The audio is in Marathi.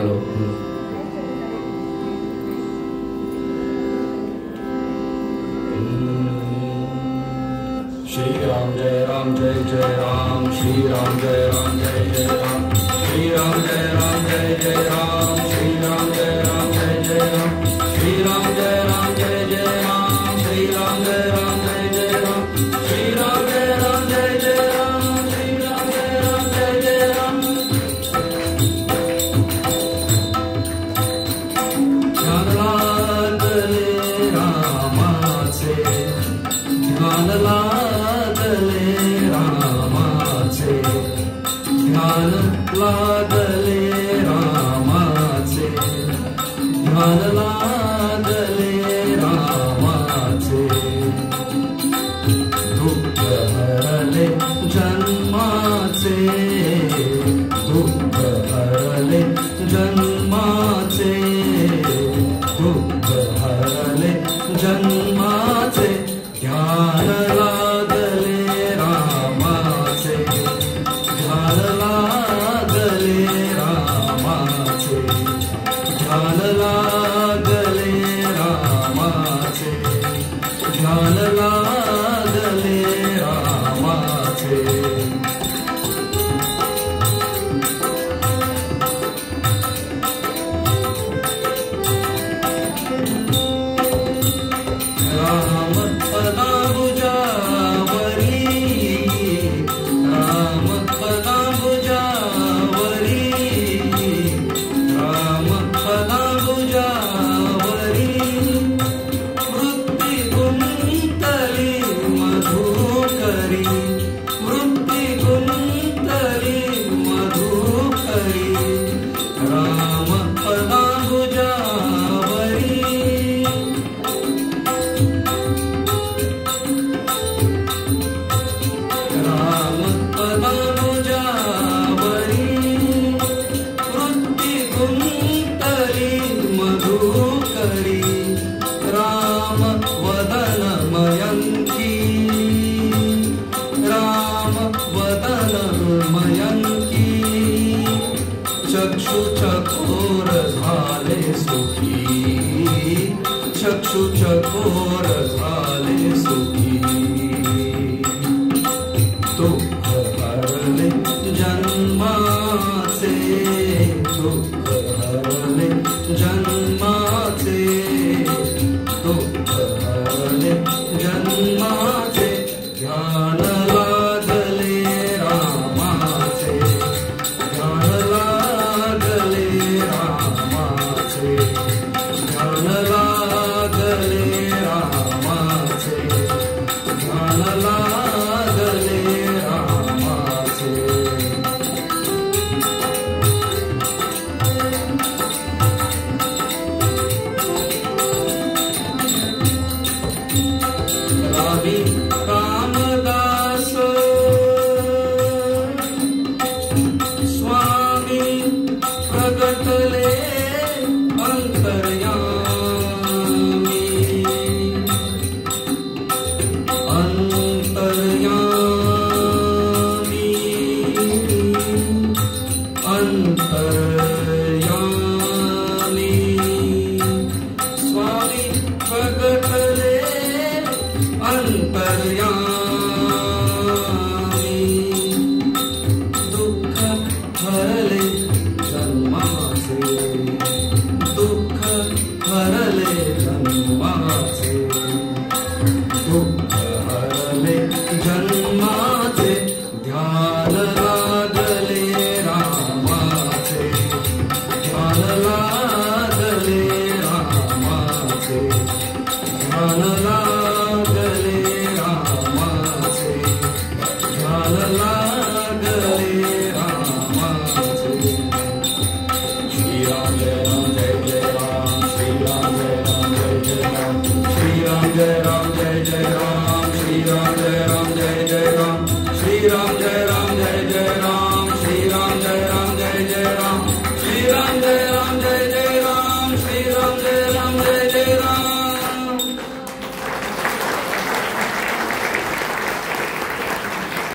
हॅलो. श्री राम जय जय राम, श्री राम जय जय राम, श्री राम जय जय राम, श्री राम जय जय राम, श्री राम जय जय राम, श्री राम जय जय राम, श्री राम जय जय राम, श्री राम जय जय राम. ध्यान लागले रामाचे, ध्यान लागले रामाचे, ध्यान लागले रामाचे, ध्यान लागले रामाचे. दुःख हरले जन्माचे, दुःख हरले जन्माचे, दुःख हरले जन्माचे. ध्यान लागले रामाचे, ध्यान लागले रामाचे, ध्यान लागले रामाचे, ध्यान लागले रामाचे. राम पदाबुजावरी, राम पदाबुजावरी, राम पदाबुजावरी. वृत्ती गुंतली मधुकरी, वृत्ती गुंतली मधुकरी. राम पदाबुजावरी, राम पदाबुजावरी. वृत्ती गुंतली मधुकरी. राम वदन मयंकी, राम वदन मयंकी. चक्षु चकोर झाले सुखी, चक्षु चकोर झाले सुखी. दुःख हरले जन्माचे, दुःख हरले जन्माचे.